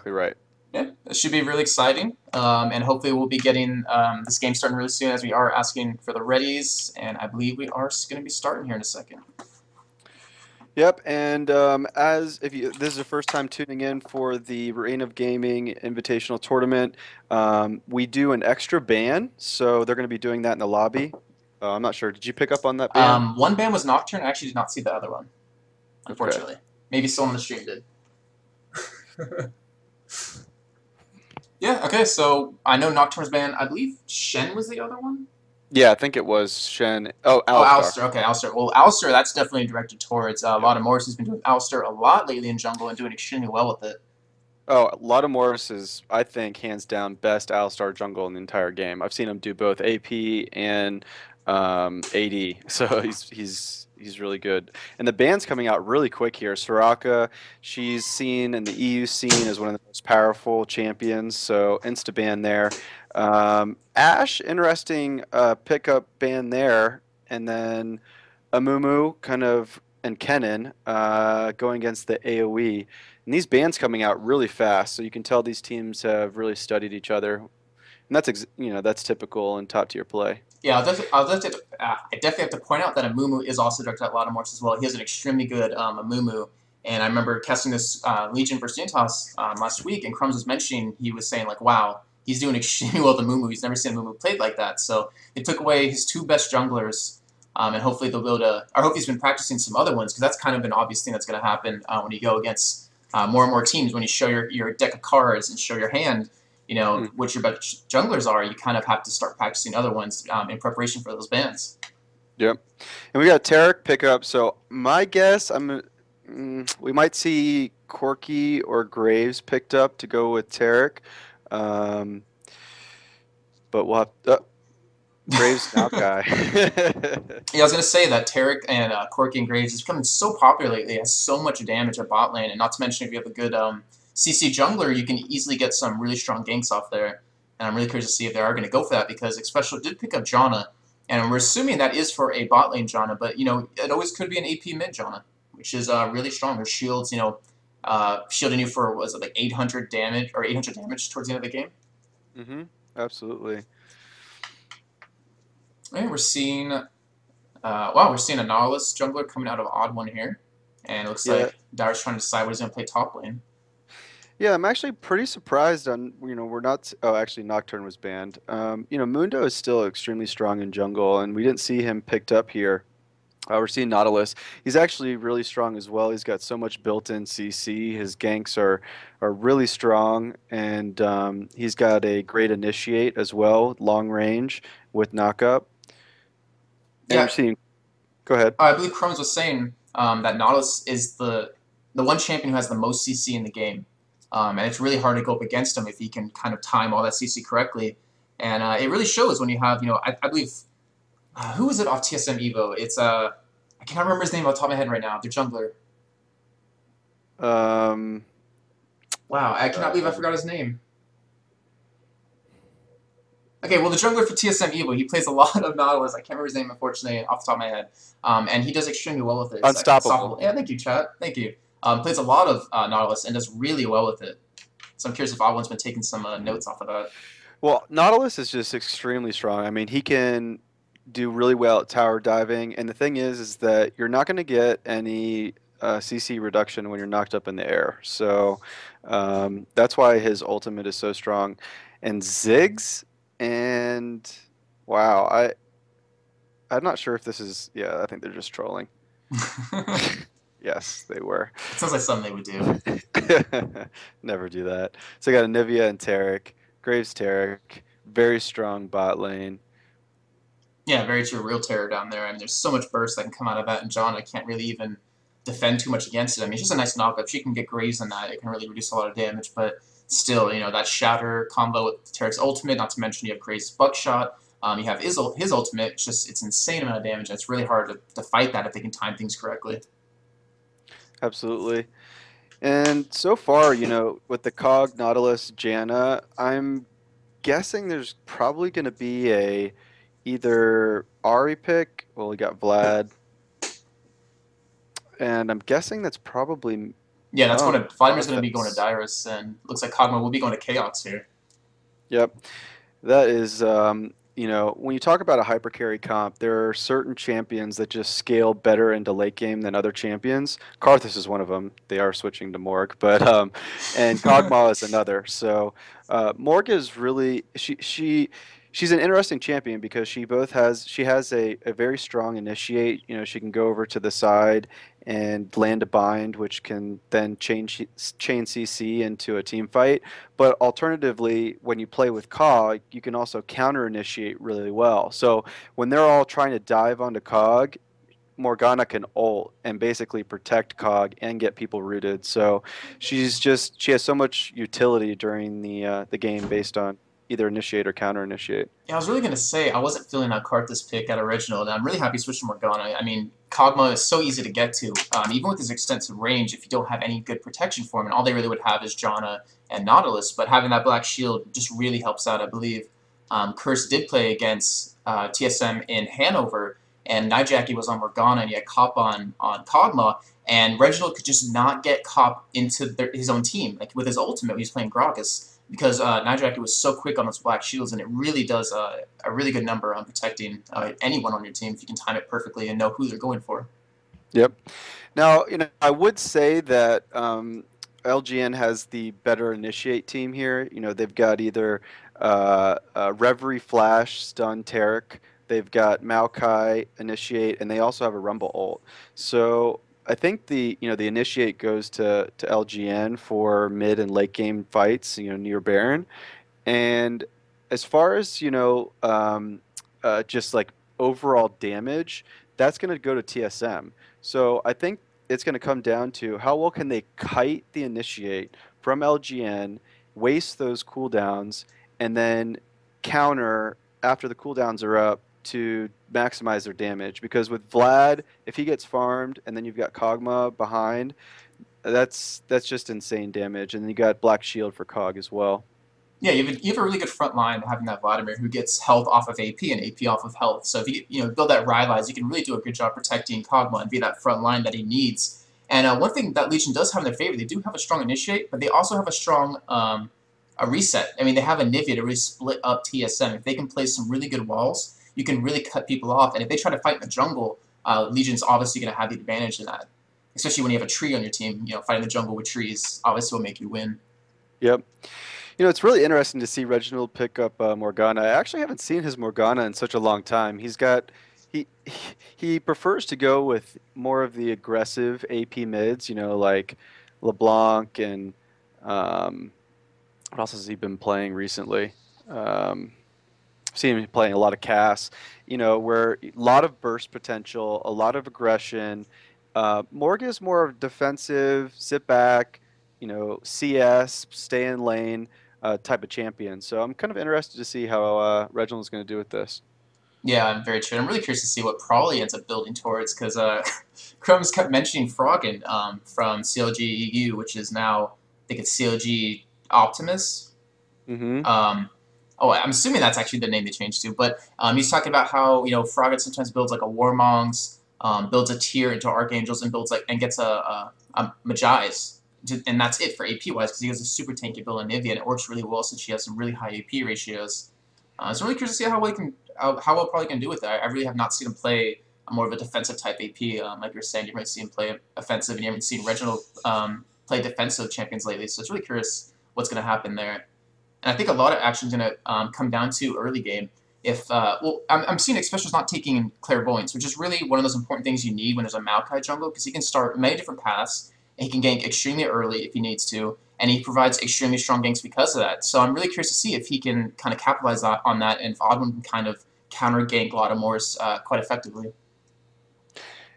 exactly right. Yeah, it should be really exciting. And hopefully we'll be getting this game starting really soon as we are asking for the readies. And I believe we are going to be starting here in a second. Yep, and as if you this is your first time tuning in for the Reign of Gaming Invitational Tournament, we do an extra ban, so they're going to be doing that in the lobby. I'm not sure. Did you pick up on that ban? One band was Nocturne. I actually did not see the other one, Okay. unfortunately. Maybe someone on the stream did. Yeah, okay, so I know Nocturne's band. I believe Shen was the other one? Yeah, I think it was Shen. Oh, Oh, Alistar. Alistair. Okay, Alistair. Well, Alistair, that's definitely directed towards a Yep. lot of Morris has been doing Alistair a lot lately in jungle and doing extremely well with it. Oh, Lotta Morris is, I think, hands down best Alistar jungle in the entire game. I've seen him do both AP and AD, so he's really good. And the band's coming out really quick here. Soraka, she's seen in the EU scene as one of the most powerful champions, so insta ban there. Ashe, interesting pickup ban there, and then Amumu kind of and Kennen going against the AoE. And these bans coming out really fast, so you can tell these teams have really studied each other, and that's typical in top tier play. Yeah, I definitely have to point out that Amumu is also directed at Morris as well. He has an extremely good Amumu. And I remember casting this Legion versus Unitas last week, and Crumbs was mentioning, he was saying, like, wow, he's doing extremely well with Amumu. He's never seen Amumu played like that. So they took away his two best junglers, and hopefully they'll be able to, I hope he's been practicing some other ones, because that's kind of an obvious thing that's going to happen when you go against more and more teams. When you show your deck of cards and show your hand, Mhm. what your best junglers are, you kind of have to start practicing other ones in preparation for those bans. Yep. And we got Tarek pickup. So my guess, we might see Corky or Graves picked up to go with Tarek. Um, but we'll have Graves now guy. Yeah, I was gonna say that Tarek and Corky and Graves is becoming so popular lately. It has so much damage at bot lane, and not to mention if you have a good CC jungler, you can easily get some really strong ganks off there. And I'm really curious to see if they are going to go for that because Especial did pick up Janna, and we're assuming that is for a bot lane Janna, but it always could be an AP mid Janna, which is really strong. Her shields, shielding you for was it like 800 damage or 800 damage towards the end of the game. Absolutely. And we're seeing a Nautilus jungler coming out of Odd One here. And it looks Yeah. like Dyer's trying to decide what he's going to play top lane. Yeah, I'm actually pretty surprised on, we're not, oh, actually Nocturne was banned. Mundo is still extremely strong in jungle, and we didn't see him picked up here. We're seeing Nautilus. He's actually really strong as well. He's got so much built-in CC. His ganks are really strong, and he's got a great initiate as well, long range with knockup. And Yeah, we're seeing. Go ahead. I believe Chromes was saying that Nautilus is the one champion who has the most CC in the game. And it's really hard to go up against him if he can kind of time all that CC correctly. And it really shows when you have, I believe, who is it off TSM Evo? It's, I can't remember his name off the top of my head right now. The jungler. Um, Wow, I cannot believe I forgot his name. Okay, well, the jungler for TSM Evo, he plays a lot of Nautilus. I can't remember his name, unfortunately, off the top of my head. And he does extremely well with it. It's like Unstoppable. unstoppable. Yeah, thank you, chat. Thank you. Plays a lot of Nautilus and does really well with it. So I'm curious if Alwyn's been taking some notes off of that. Well, Nautilus is just extremely strong. I mean, he can do really well at tower diving, and the thing is that you're not going to get any CC reduction when you're knocked up in the air. So that's why his ultimate is so strong. And Ziggs, and wow, I'm not sure if this is. Yeah, I think they're just trolling. It Yes, they were. sounds like something they would do. Never do that. So I got Anivia and Tarek, Graves Tarek, very strong bot lane. Yeah, very true. Real terror down there. I mean, there's so much burst that can come out of that, and John, I can't really even defend too much against it. I mean, it's just a nice knockup. She can get Graves in that. It can really reduce a lot of damage, but still, that Shatter combo with Tarek's ultimate, not to mention you have Graves' Buckshot. You have his ultimate. It's insane amount of damage. It's really hard to fight that if they can time things correctly. Absolutely. And so far, with the Cog, Nautilus, Janna, I'm guessing there's probably going to be a either Ari pick. Well, we got Vlad, and I'm guessing that's probably Yeah, that's going Oh, to Vladimir's going to be going to Arthas. Dyrus, and looks like Kog'Maw will be going to Chaos here. Yep. That is, when you talk about a hyper carry comp, there are certain champions that just scale better into late game than other champions. Karthus is one of them. They are switching to Morg, but and Kog'Maw is another. So Morg is really she's an interesting champion because she has a very strong initiate. She can go over to the side and land a bind, which can then chain CC into a team fight. But alternatively, when you play with Cog, you can also counter initiate really well. So when they're all trying to dive onto Cog, Morgana can ult and basically protect Cog and get people rooted. So she has so much utility during the game based on either initiate or counter initiate. Yeah, I was really going to say I wasn't feeling that Karthus pick at original, and I'm really happy switched to Morgana. I mean, Kog'Maw is so easy to get to, even with his extensive range. If you don't have any good protection for him, and all they really would have is Janna and Nautilus, but having that Black Shield just really helps out. I believe Curse did play against TSM in Hanover, and Nijaki was on Morgana, and he had Cop on Kog'Maw, and Reginald could just not get Cop into his own team. Like with his ultimate, when he was playing Gragas because Nijaki was so quick on those black shields, and it really does a really good number on protecting anyone on your team if you can time it perfectly and know who they're going for. Yep. Now, I would say that LGN has the better initiate team here. They've got either Reverie Flash, Stun Taric, they've got Maokai initiate, and they also have a Rumble ult. So I think the initiate goes to LGN for mid and late game fights, near Baron. And as far as, just like overall damage, that's going to go to TSM. So I think it's going to come down to how well can they kite the initiate from LGN, waste those cooldowns, and then counter after the cooldowns are up to maximize their damage. Because with Vlad, if he gets farmed and then you've got Kog'Maw behind, that's just insane damage. And then you got Black Shield for Cog as well. Yeah, you have a really good front line having that Vladimir who gets health off of AP and AP off of health. So if you build that Rylai's, you can really do a good job protecting Kog'Maw and be that front line that he needs. And one thing that Legion does have in their favor, they do have a strong initiate, but they also have a strong a reset. I mean, they have a Nivea to really split up TSM. If they can play some really good walls, you can really cut people off. And if they try to fight in the jungle, Legion's obviously going to have the advantage in that. Especially when you have a tree on your team, fighting the jungle with trees obviously will make you win. Yep. It's really interesting to see Reginald pick up Morgana. I actually haven't seen his Morgana in such a long time. He he prefers to go with more of the aggressive AP mids, like LeBlanc and um, what else has he been playing recently? Um, I've seen him playing a lot of Cass, where a lot of burst potential, a lot of aggression. Morg is more of defensive, sit back, CS, stay in lane type of champion. So I'm kind of interested to see how Reginald's going to do with this. Yeah, I'm very true. I'm really curious to see what Probably ends up building towards because Crumbs kept mentioning Froggen from CLG EU, which is now, I think it's CLG Optimus. Hmm. Oh, I'm assuming that's actually the name they changed to. But he's talking about how Froggen sometimes builds like a Warmongs, builds a tier into Archangels, and builds like and gets a Magi's. And that's it for AP wise because he has a super tanky build on Nivea and it works really well since she has some really high AP ratios. So I'm really curious to see how well he can how well probably can do with that. I really have not seen him play more of a defensive type AP. Like you're saying, you might see him play offensive, and you haven't seen Reginald play defensive champions lately. So it's really curious what's going to happen there. And I think a lot of action is going to come down to early game. If I'm seeing Expression's not taking clairvoyance, which is really one of those important things you need when there's a Maokai jungle, because he can start many different paths, and he can gank extremely early if he needs to, and he provides extremely strong ganks because of that. So I'm really curious to see if he can kind of capitalize on that, and if Odwin can kind of counter gank Lotomor's quite effectively.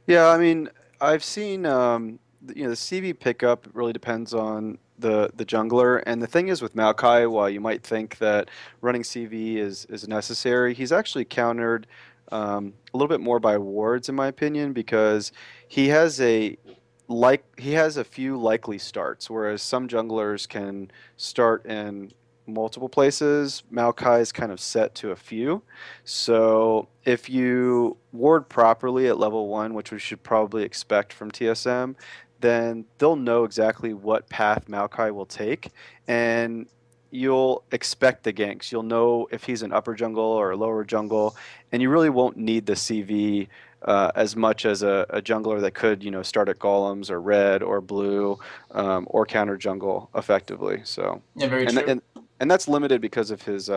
Yeah, I mean, I've seen the CV pickup really depends on the jungler, and the thing is with Maokai, while you might think that running CV is necessary, he's actually countered a little bit more by wards, in my opinion, because he has he has a few likely starts, whereas some junglers can start in multiple places. Maokai is kind of set to a few. So if you ward properly at level 1, which we should probably expect from TSM, then they'll know exactly what path Maokai will take, and you'll expect the ganks. You'll know if he's an upper jungle or a lower jungle, and you really won't need the CV as much as a jungler that could, start at golems or red or blue or counter jungle effectively. So, Yeah, very and true. and and that's limited because of his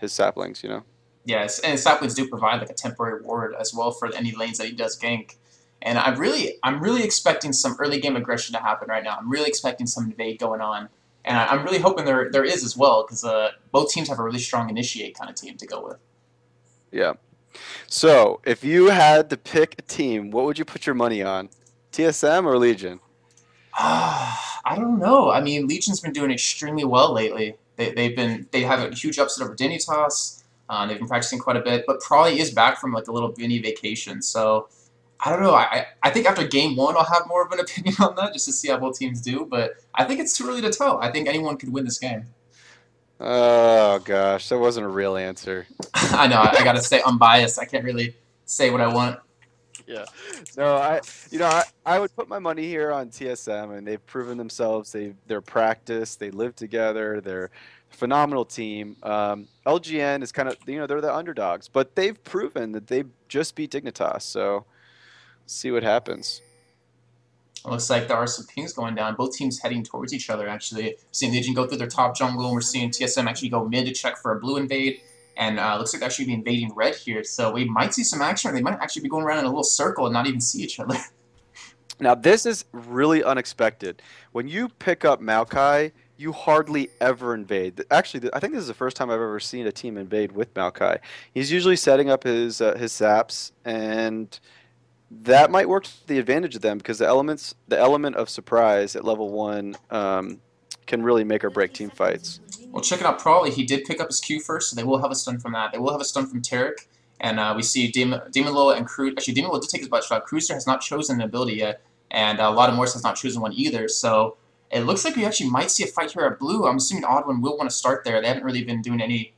saplings. Yes, and saplings do provide like a temporary ward as well for any lanes that he does gank. And I'm really expecting some early game aggression to happen right now. I'm really expecting some invade going on, and I'm really hoping there is as well because both teams have a really strong initiate kind of team to go with. Yeah. So, if you had to pick a team, what would you put your money on? TSM or Legion? I don't know. I mean, Legion's been doing extremely well lately. They have a huge upset over Dignitas. They've been practicing quite a bit, but probably is back from like a little mini vacation. So I don't know. I think after game one, I'll have more of an opinion on that just to see how both teams do. But I think it's too early to tell. I think anyone could win this game. Oh gosh, that wasn't a real answer. I know. I got to stay unbiased. I can't really say what I want. Yeah. No, I would put my money here on TSM, and they've proven themselves. They're practiced. They live together. They're a phenomenal team. LgN is kind of they're the underdogs, but they've proven that they just beat Dignitas. So see what happens. It looks like there are some pings going down. Both teams heading towards each other, actually. We're seeing Legion go through their top jungle, and we're seeing TSM actually go mid to check for a blue invade. And looks like they're actually be invading red here. So we might see some action, or they might actually be going around in a little circle and not even see each other. Now this is really unexpected. When you pick up Maokai, you hardly ever invade. Actually, I think this is the first time I've ever seen a team invade with Maokai. He's usually setting up his saps, and that might work to the advantage of them because the element of surprise at level one can really make or break team fights. Well, check it out. Probably he did pick up his Q first, so they will have a stun from that. They will have a stun from Tarek, and we see Demon Loa and Cruiser. Actually, Demon Loa did take his butt shot. Cruiser has not chosen an ability yet, and a lot of Morris has not chosen one either. So it looks like we actually might see a fight here at blue. I'm assuming Oddwin will want to start there. They haven't really been doing any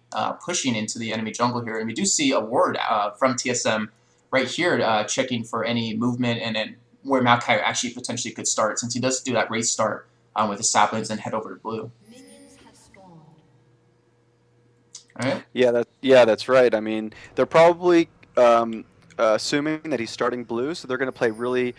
pushing into the enemy jungle here, and we do see a ward from TSM right here checking for any movement and then where Maokai actually potentially could start since he does do that race start with the saplings and head over to blue. All right. Yeah, that's right. I mean, they're probably assuming that he's starting blue, so they're going to play really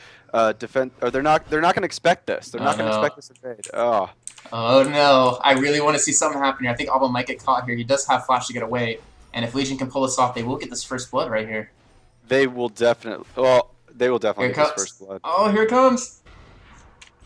defend. Or they're not going to expect this. They're Oh not going to no. expect this invade. Oh, Oh no. I really want to see something happen here. I think Alba might get caught here. He does have flash to get away. And if Legion can pull this off, they will get this first blood right here. they will definitely. Well, they will Here definitely it get this comes. first blood. Oh, here it comes.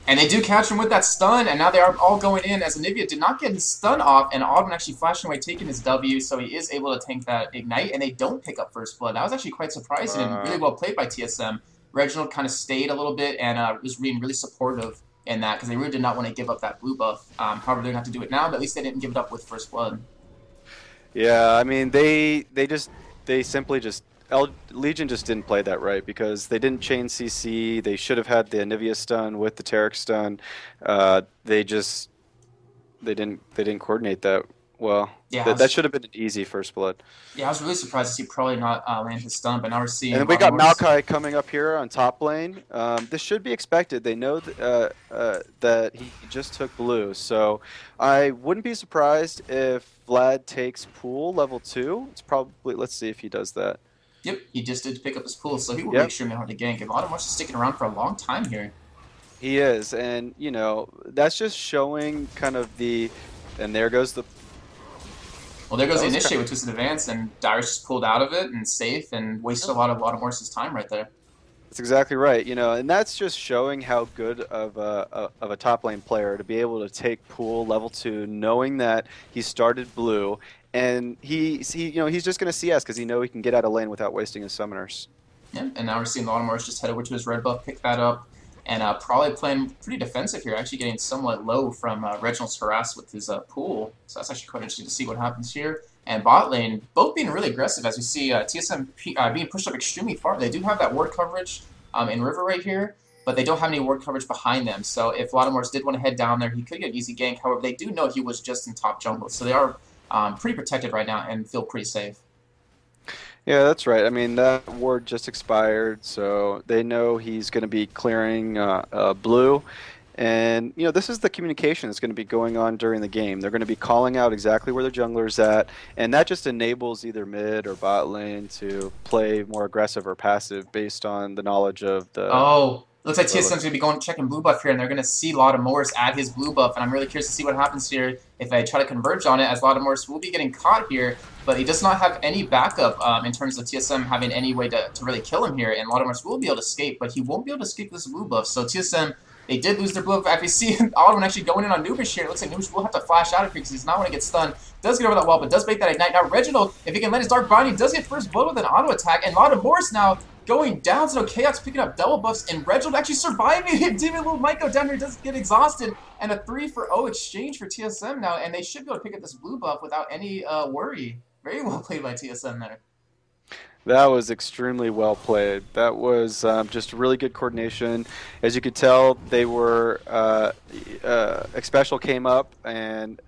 And they do catch him with that stun, and now they are all going in as Anivia did not get his stun off, and Audwin actually flashing away, taking his W, so he is able to tank that Ignite, and they don't pick up first blood. That was actually quite surprising and really well played by TSM. Reginald kind of stayed a little bit and was being really supportive in that, because they really did not want to give up that blue buff. However, they're going to have to do it now, but at least they didn't give it up with first blood. Yeah, I mean they simply just Legion just didn't play that right because they didn't chain CC. They should have had the Anivia stun with the Tarek stun. They didn't coordinate that well. Yeah, That should have been an easy first blood. yeah, I was really surprised to see probably not land his stun, but now we're seeing And a then we lot got more. Maokai coming up here on top lane. This should be expected. They know that he just took blue, so I wouldn't be surprised if Vlad takes pool level 2. It's probably, let's see if he does that. Yep, he just did pick up his pool, so he will be Yep, extremely hard to gank. And Autumn is sticking around for a long time here. he is, and that's just showing kind of and there goes the. Well, there goes That the was initiate kind with Twisted Advance, and Darius just pulled out of it and safe and wasted a lot of Morris's time right there. That's exactly right, and that's just showing how good of a top lane player to be able to take pool level 2, knowing that he started blue, and he's just going to CS because he know he can get out of lane without wasting his summoners. Yeah, and now we're seeing a lot of Morris just head over to his red buff, pick that up, and probably playing pretty defensive here, actually getting somewhat low from Reginald's harass with his pool. So that's actually quite interesting to see what happens here. And bot lane, both being really aggressive as we see TSM being pushed up extremely far. They do have that ward coverage in River right here, but they don't have any ward coverage behind them. So if Latimores did want to head down there, he could get an easy gank. However, they do know he was just in top jungle, so they are pretty protected right now and feel pretty safe. Yeah, that's right. I mean, that ward just expired, so they know he's going to be clearing blue. And, this is the communication that's going to be going on during the game. They're going to be calling out exactly where the jungler's at, and that just enables either mid or bot lane to play more aggressive or passive based on the knowledge of Oh, looks like the early. TSM's going to be going checking blue buff here, and they're going to see Lotta Morris add his blue buff, and I'm really curious to see what happens here if they try to converge on it, as Lotta Morris will be getting caught here, but he does not have any backup in terms of TSM having any way to really kill him here, and Lotta Morris will be able to escape, but he won't be able to escape this blue buff, so TSM, they did lose their blue buff. If you see Alderman actually going in on Nubish here, it looks like Nubish will have to flash out of here because he's not want to get stunned. Does get over that wall, but does break that ignite. Now Reginald, if he can land his Dark Binding, does get first blood with an auto attack, and Lotta Morris now going down, so Chaos picking up double buffs, and Reginald actually surviving. Demon Little Maiko down here does get exhausted, and a 3-for-0 exchange for TSM now, and they should be able to pick up this blue buff without any worry. Very well played by TSM there. That was extremely well played. That was just really good coordination. As you could tell, they were Xpecial came up and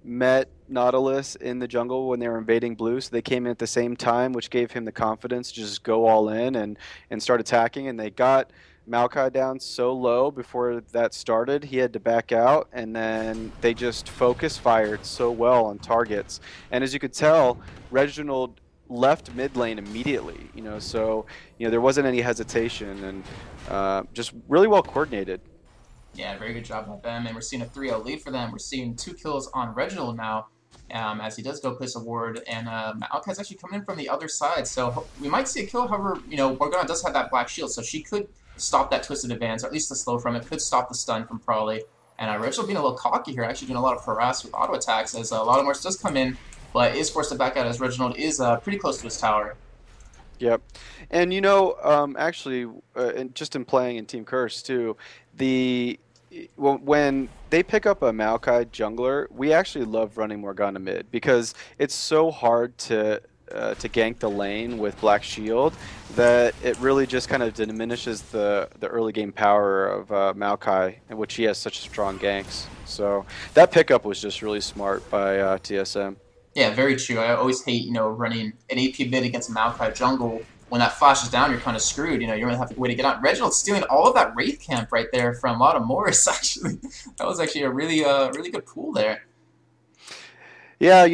met Nautilus in the jungle when they were invading blue, so they came in at the same time, which gave him the confidence to just go all in and start attacking. And they got Maokai down so low before that started, he had to back out, and then they just focus fired so well on targets. And as you could tell, Reginald left mid lane immediately, so there wasn't any hesitation, and just really well coordinated. Yeah, very good job by them, and we're seeing a 3-0 lead for them. We're seeing 2 kills on Reginald now, as he does go place a ward, and Maokai's actually coming in from the other side, so we might see a kill. However, Morgana does have that black shield, so she could stop that twisted advance, or at least the slow from it, could stop the stun from Probably. And Reginald being a little cocky here, actually doing a lot of harass with auto attacks, as a lot of Morse does come in, but is forced to back out as Reginald is pretty close to his tower. Yep. And actually, and just in playing in Team Curse too, the when they pick up a Maokai jungler, we actually love running Morgana mid because it's so hard to gank the lane with Black Shield that it really just kind of diminishes the early game power of Maokai, in which he has such strong ganks. So that pickup was just really smart by TSM. Yeah, very true. I always hate, running an AP mid against a Maokai jungle. When that flashes down, you're kind of screwed. You don't really have a way to get out. Reginald stealing all of that Wraith camp right there from Lotta Morris, actually. That was actually a really good pool there. Yeah,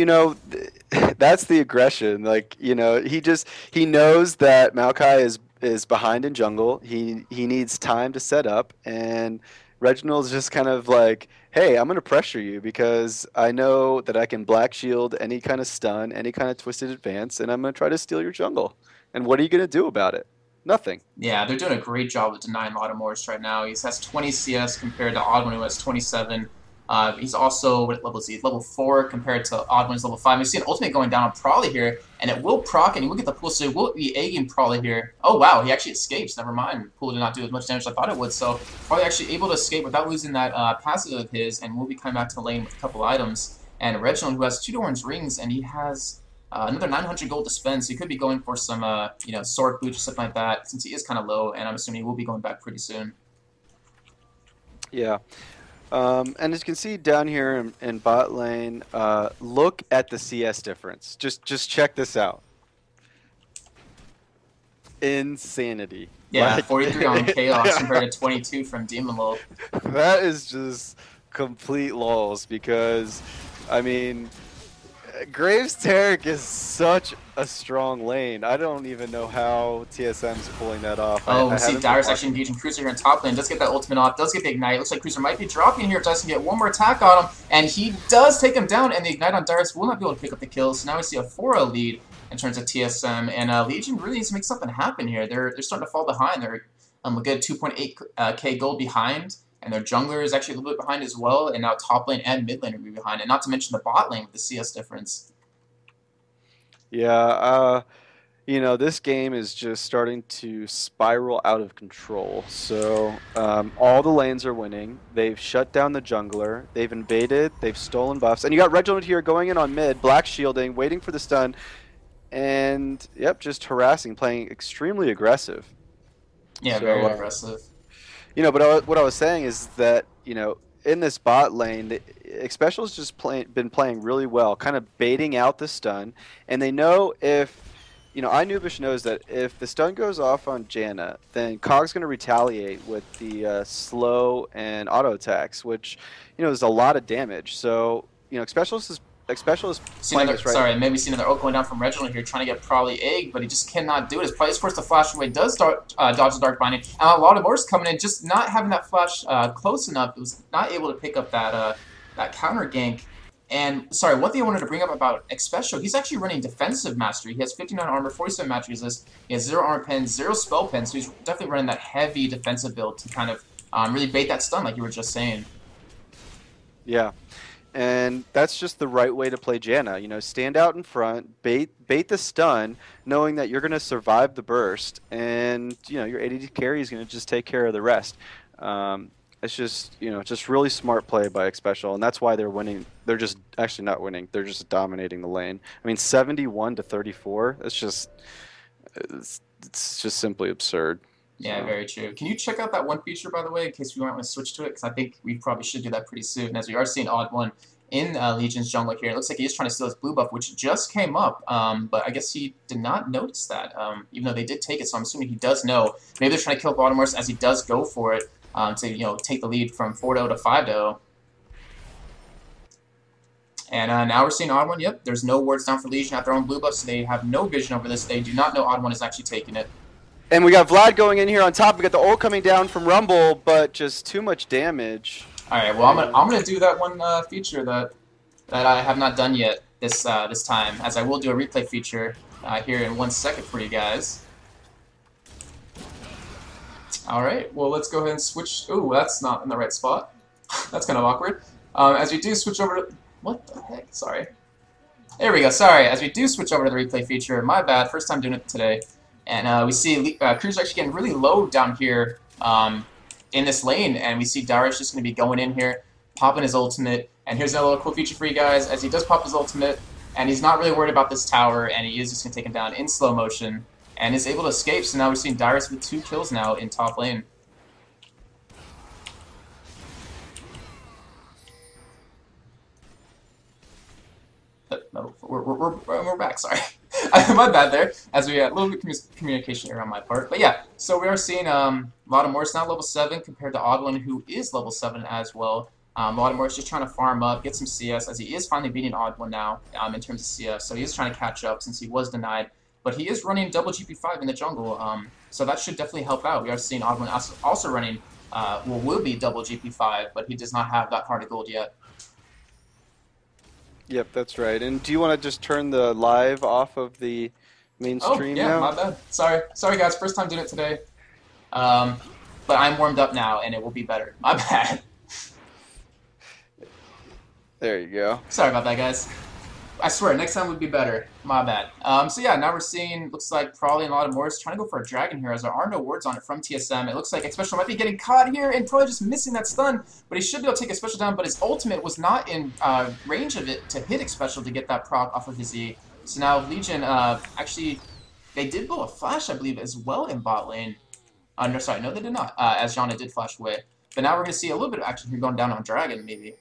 that's the aggression. Like, he knows that Maokai is behind in jungle. He needs time to set up, and Reginald's just kind of like, hey, I'm gonna pressure you because I know that I can black shield any kind of stun, any kind of twisted advance, and I'm gonna try to steal your jungle. And what are you gonna do about it? Nothing. Yeah, they're doing a great job of denying Lotta Morris right now. He has 20 CS compared to Oddwin, who has 27. He's also, what level is he? Level 4 compared to Oddwin's level 5. We see an ultimate going down on Probably here, and it will proc, and he will get the pool, so he will be egging Probably here. Oh, wow, he actually escapes. Never mind. Pool did not do as much damage as I thought it would, so Probably actually able to escape without losing that passive of his, and will be coming back to the lane with a couple items. And Reginald, who has 2 orange rings, and he has another 900 gold to spend, so he could be going for some, sword boots or something like that, since he is kind of low, and I'm assuming he will be going back pretty soon. Yeah. And as you can see down here in bot lane, look at the CS difference. Just check this out. Insanity. Yeah, Like, 43 on Chaos compared to 22 from Demon Lord. that is just complete lulls because, I mean, Graves Taric is such a strong lane. I don't even know how TSM's pulling that off. Oh, I we see haven't been Dyrus watching. actually engaging Cruiser here in top lane. Does get that ultimate off, does get the ignite. Looks like Cruiser might be dropping here. Does get one more attack on him, and he does take him down, and the ignite on Dyrus will not be able to pick up the kill. So now we see a 4-0 lead in terms of TSM, and Legion really needs to make something happen here. They're starting to fall behind. They're a good 2.8k gold behind, and their jungler is actually a little bit behind as well, and now top lane and mid lane are behind, and not to mention the bot lane with the CS difference. Yeah, this game is just starting to spiral out of control. So all the lanes are winning. They've shut down the jungler. They've invaded. They've stolen buffs. And you got Reginald here going in on mid, black shielding, waiting for the stun. And, yep, just harassing, playing extremely aggressive. Yeah, So, very aggressive. but what I was saying is that, in this bot lane, Xpecial's just been playing really well, kind of baiting out the stun. And they know if iNubish knows that if the stun goes off on Janna, then Cog's going to retaliate with the slow and auto attacks, which, is a lot of damage. So, Specialist See playing another, this right. sorry, maybe see another ult going down from Reginald here, trying to get probably egg, but he just cannot do it. His probably forced to flash away. Does start dodge the dark binding. And a lot of Morse coming in, just not having that flash close enough. It was not able to pick up that counter gank. And sorry, one thing I wanted to bring up about Especial, he's actually running defensive mastery. He has 59 armor, 47 match resist. He has 0 armor pen, 0 spell pen, so he's definitely running that heavy defensive build to kind of really bait that stun, like you were just saying. Yeah. And that's just the right way to play Janna. Stand out in front, bait the stun, knowing that you're going to survive the burst, and your ADD carry is going to just take care of the rest. It's just really smart play by Xpecial, and that's why they're winning. They're just actually not winning. They're just dominating the lane. I mean, 71 to 34. It's just simply absurd. Yeah, So. very true. Can you check out that one feature, by the way, in case we might want to switch to it? Because I think we probably should do that pretty soon, as we are seeing Odd One in Legion's jungle here. It looks like he is trying to steal his blue buff, which just came up, but I guess he did not notice that, even though they did take it, so I'm assuming he does know. Maybe they're trying to kill Baltimore's as he does go for it to take the lead from 4-0 to 5-0. And now we're seeing Odd One. Yep, there's no words down for Legion at their own blue buff, so they have no vision over this. They do not know Odd One is actually taking it. And we got Vlad going in here on top. We got the ult coming down from Rumble, but just too much damage. All right, well I'm gonna do that one feature that I have not done yet this time, as I will do a replay feature here in 1 second for you guys. All right, well let's go ahead and switch. Ooh, that's not in the right spot. That's kind of awkward. As we do switch over to what the heck? Sorry. There we go. Sorry. As we do switch over to the replay feature, my bad. First time doing it today. And we see Cruz actually getting really low down here in this lane, and we see Darius just going to be going in here, popping his ultimate. And here's another little cool feature for you guys, as he does pop his ultimate, and he's not really worried about this tower, and he is just going to take him down in slow motion, and is able to escape. So now we're seeing Darius with 2 kills now in top lane. No, we're back, sorry. My bad there, as we had a little bit of communication error on my part. But yeah, so we are seeing a lot of Morris now level 7 compared to Odd One, who is level 7 as well. A lot of Morris just trying to farm up, get some CS, as he is finally beating Odd One now in terms of CS. So he is trying to catch up since he was denied. But he is running double GP5 in the jungle, so that should definitely help out. We are seeing Odd One also running, will be double GP5, but he does not have that heart of gold yet. Yep, that's right. And do you want to just turn the live off of the main stream now? My bad. Sorry guys, first time doing it today. But I'm warmed up now, and it will be better. My bad. There you go. Sorry about that, guys. I swear, next time would be better. My bad. So yeah, now we're seeing, looks like probably a lot of Morris trying to go for a dragon here, as there are no words on it from TSM. It looks like Xpecial might be getting caught here and probably just missing that stun, but he should be able to take Xpecial down, but his ultimate was not in range of it to hit Xpecial to get that proc off of his E. So now Legion, actually, they did blow a flash, I believe, as well in bot lane. No, sorry, no, they did not, as Janna did flash away. But now we're going to see a little bit of action here going down on Dragon, maybe.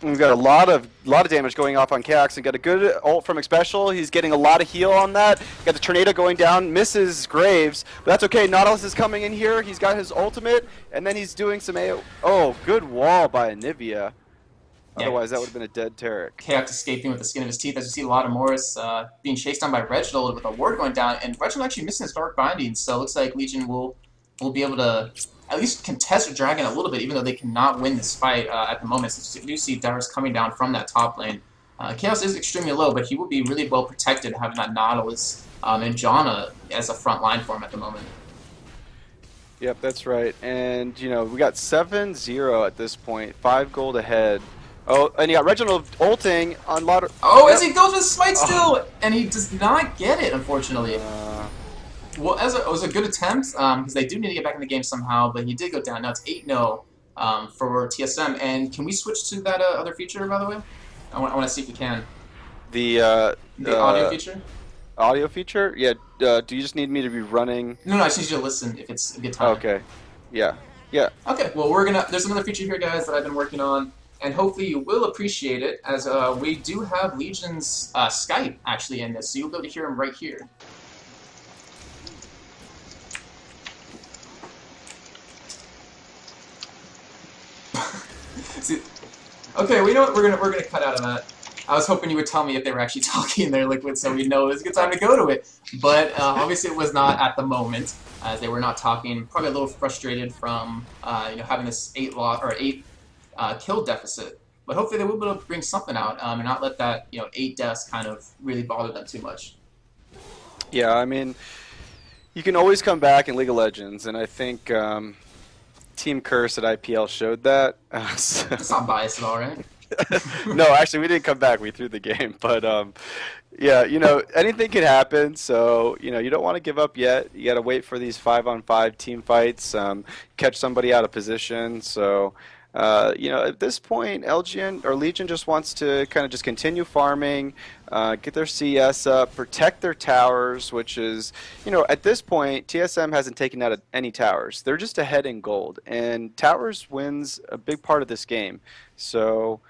We've got a lot of damage going off on Cax, and got a good ult from Xpecial. He's getting a lot of heal on that. Got the tornado going down, misses Graves, but that's okay. Nautilus is coming in here. He's got his ultimate, and then he's doing some AO. Oh, good wall by Anivia. Otherwise, that would have been a dead Taric. Cax escaping with the skin of his teeth, as you see a lot of Morris being chased down by Reginald with a ward going down, and Reginald actually missing his dark binding, so it looks like Legion will be able to at least contest the Dragon a little bit, even though they cannot win this fight at the moment. So you do see Darius coming down from that top lane. Chaos is extremely low, but he will be really well protected having that Nautilus and Janna as a front line for him at the moment. Yep, that's right. And, we got 7-0 at this point, 5 gold ahead. Oh, and you got Reginald ulting on lot of... Oh, yep. As he goes with Smite still, and he does not get it, unfortunately. Well, it was a good attempt, because they do need to get back in the game somehow, but he did go down. Now it's 8-0 for TSM. And can we switch to that other feature, by the way? I want to see if we can. The audio feature? Audio feature? Yeah. Do you just need me to be running? No, I just need you to listen if it's a good time. Okay. Yeah. Yeah. Okay, well, there's another feature here, guys, that I've been working on. and hopefully you will appreciate it, as we do have Legion's Skype actually in this, so you'll be able to hear him right here. See, okay, we know what we're gonna cut out of that. I was hoping you would tell me if they were actually talking in their Liquid, so we know it was a good time to go to it. But obviously, it was not at the moment, as they were not talking. Probably a little frustrated from having this 8 kill deficit. But hopefully, they will be able to bring something out and not let that 8 deaths kind of really bother them too much. Yeah, I mean, you can always come back in League of Legends, and I think Team Curse at IPL showed that. It's not biased at all, right? No, actually, we didn't come back. We threw the game, but yeah, anything can happen. So you don't want to give up yet. You got to wait for these 5-on-5 team fights, catch somebody out of position. So at this point, LgN or Legion just wants to kind of just continue farming, get their CS up, protect their towers, which is, at this point, TSM hasn't taken out any towers. They're just ahead in gold, and towers wins a big part of this game. So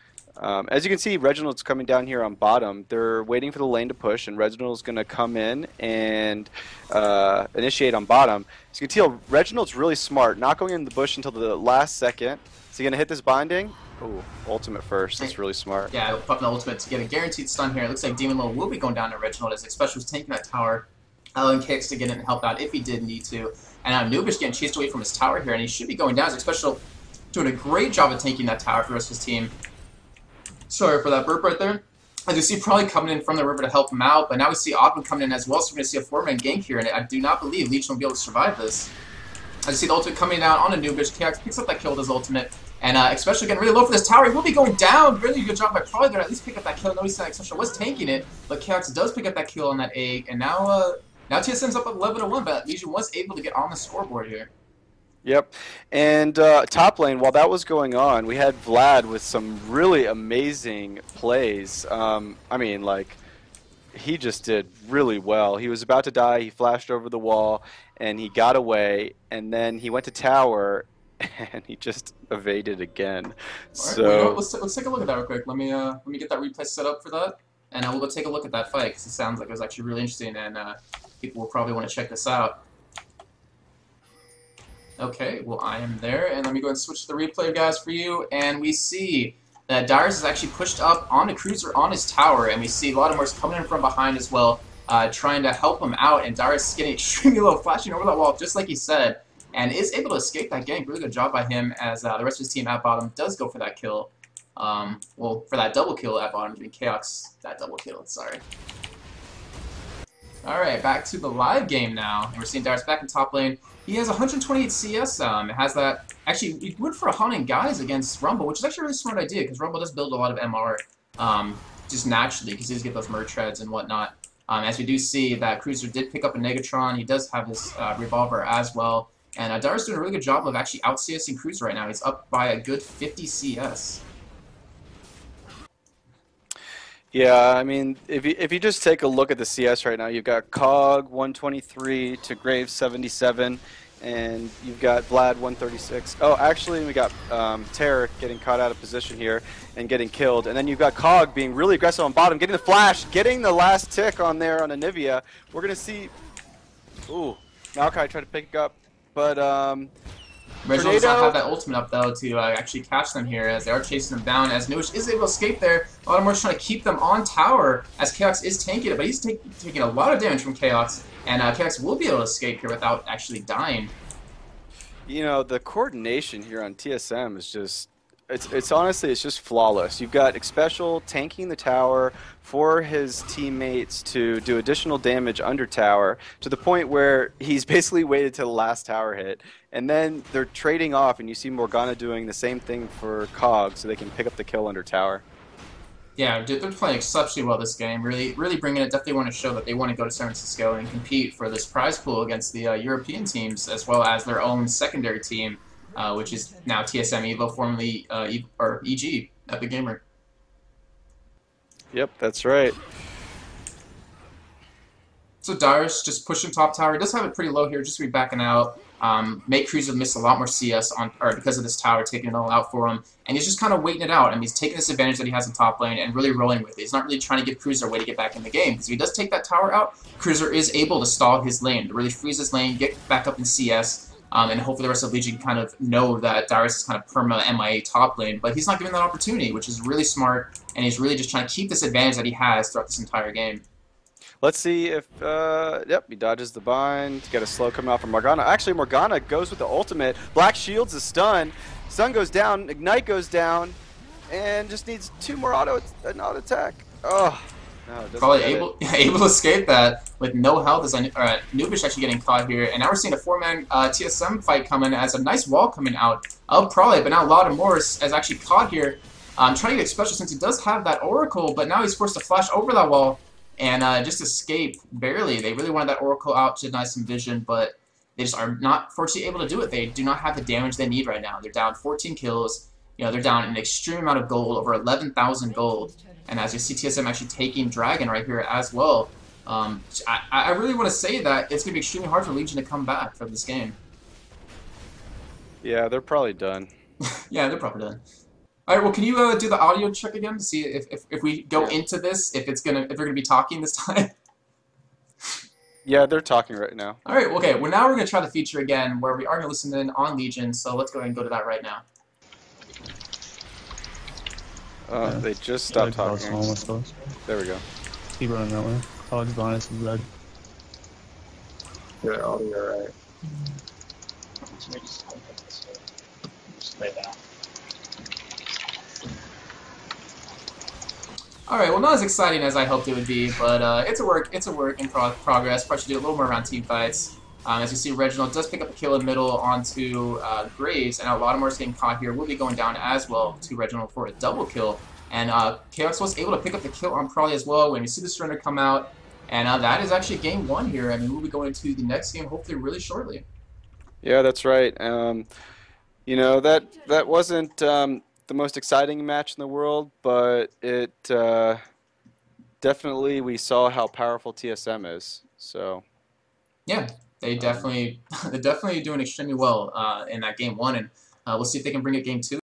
as you can see, Reginald's coming down here on bottom. They're waiting for the lane to push, and Reginald's going to come in and initiate on bottom. So you can tell Reginald's really smart, not going in the bush until the last second. Is he going to hit this binding? Ooh, ultimate first. That's really smart. Yeah, popping the ultimate to get a guaranteed stun here. It looks like Demon Low will be going down to Reginald, as Especially was taking that tower. Allowing Kicks to get in and help out if he did need to. And now Nubish getting chased away from his tower here, and he should be going down. Especially doing a great job of taking that tower for the rest of his team. Sorry for that burp right there. As you see, probably coming in from the river to help him out, but now we see Oddman coming in as well, so we're going to see a 4-man gank here, and I do not believe Legion will be able to survive this. As you see the ultimate coming down on a Nubish, KX picks up that kill with his ultimate, and especially getting really low for this tower. He will be going down. Really good job by probably going to at least pick up that kill. Notice that Especially was tanking it, but KX does pick up that kill on that egg, and now TSM's up at 11-1, but Legion was able to get on the scoreboard here. Yep, and top lane, while that was going on, we had Vlad with some really amazing plays. I mean, like, he just did really well. He was about to die, he flashed over the wall, and he got away, and then he went to tower, and he just evaded again. Right, so let's take a look at that real quick. Let me get that replay set up for that, and we'll go take a look at that fight, because it sounds like it was actually really interesting, and people will probably want to check this out. Okay, well, I am there, and let me go and switch to the replay, guys, for you, and we see that Darius is actually pushed up on the cruiser on his tower, and we see Laudimore's coming in from behind as well, trying to help him out, and Darius is getting extremely low, flashing over that wall, just like he said, and is able to escape that gank. Really good job by him, as the rest of his team at bottom does go for that kill. Well, for that double kill at bottom, giving Chaos that double kill, sorry. Alright, back to the live game now, and we're seeing Darius back in top lane. He has 128 CS, it has that, actually, he went for a Haunting Guise against Rumble, which is actually a really smart idea, because Rumble does build a lot of MR, just naturally, because he does get those merge treads and whatnot. As we do see, that Cruiser did pick up a Negatron, he does have his Revolver as well, and Darius doing a really good job of actually out-CSing Cruiser right now. He's up by a good 50 CS. yeah, I mean, if you just take a look at the CS right now, you've got Cog 123 to Graves 77, and you've got Vlad 136. Oh, actually, we got Tarek getting caught out of position here and getting killed, and then you've got Cog being really aggressive on bottom, getting the flash, getting the last tick on there on Anivia. We're gonna see. Ooh, Maokai tried to pick up, but Reginald does not have that ultimate up, though, to actually catch them here, as they are chasing them down, as Nubish is able to escape there. Laudimore's trying to keep them on tower, as Chaos is tanking it, but he's taking a lot of damage from Chaos, and Chaos will be able to escape here without actually dying. The coordination here on TSM is just, it's honestly, it's just flawless. You've got Xpecial tanking the tower for his teammates to do additional damage under tower, to the point where he's basically waited till the last tower hit, and then they're trading off, and you see Morgana doing the same thing for Cog, so they can pick up the kill under tower. Yeah, they're playing exceptionally well this game. Really bringing it. Definitely want to show that they want to go to San Francisco and compete for this prize pool against the European teams, as well as their own secondary team, which is now TSM Evo, formerly EG, Epic Gamer. Yep, that's right. So Darius just pushing top tower. He does have it pretty low here, just to be backing out. make Cruiser miss a lot more CS on, or because of this tower taking it all out for him. And he's just kind of waiting it out. I mean, he's taking this advantage that he has in top lane and really rolling with it. He's not really trying to give Cruiser a way to get back in the game, because if he does take that tower out, Cruiser is able to stall his lane, to really freeze his lane, get back up in CS, and hopefully the rest of Legion kind of know that Darius is kind of perma MIA top lane. But he's not given that opportunity, which is really smart, and he's really just trying to keep this advantage that he has throughout this entire game. Let's see if, yep, he dodges the bind to get a slow coming out from Morgana. Actually, Morgana goes with the ultimate. Black shields the stun. Stun goes down, Ignite goes down, and just needs 2 more auto attack. Oh, no, it doesn't Probably get able to escape that with no health, as Nubish actually getting caught here. And now we're seeing a 4-man TSM fight coming as a nice wall coming out of Probably, but now Lotta Morris is actually caught here. Trying to get special since he does have that Oracle, but now he's forced to flash over that wall and just escape barely. They really wanted that Oracle out to deny some vision, but they just are not fortunately able to do it. They do not have the damage they need right now. They're down 14 kills. You know, they're down an extreme amount of gold, over 11,000 gold. And as you see, TSM actually taking Dragon right here as well. I really want to say that it's going to be extremely hard for Legion to come back from this game. Yeah, they're probably done. Yeah, they're probably done. All right, well, can you do the audio check again to see if we go into this, if they're gonna be talking this time? Yeah, they're talking right now. All right, okay. Well, now we're gonna try the feature again, where we are gonna listen in on Legion. So let's go ahead and go to that right now. They just stopped talking. There we go. Keep running that way. College Bonus is red. Yeah, audio, right. Just lay down. All right, well, not as exciting as I hoped it would be, but it's a work in progress. Probably should do a little more around team fights. As you see, Reginald does pick up a kill in middle onto Graves, and a lot of more is getting caught here. Will be going down as well to Reginald for a double kill. And Chaos was able to pick up the kill on Probably as well when you see the surrender come out. And that is actually game 1 here. I mean, we'll be going into the next game hopefully really shortly. Yeah, that's right. You know, that wasn't the most exciting match in the world, but it definitely, we saw how powerful TSM is. So yeah, they're definitely doing extremely well in that game 1, and we'll see if they can bring it game 2.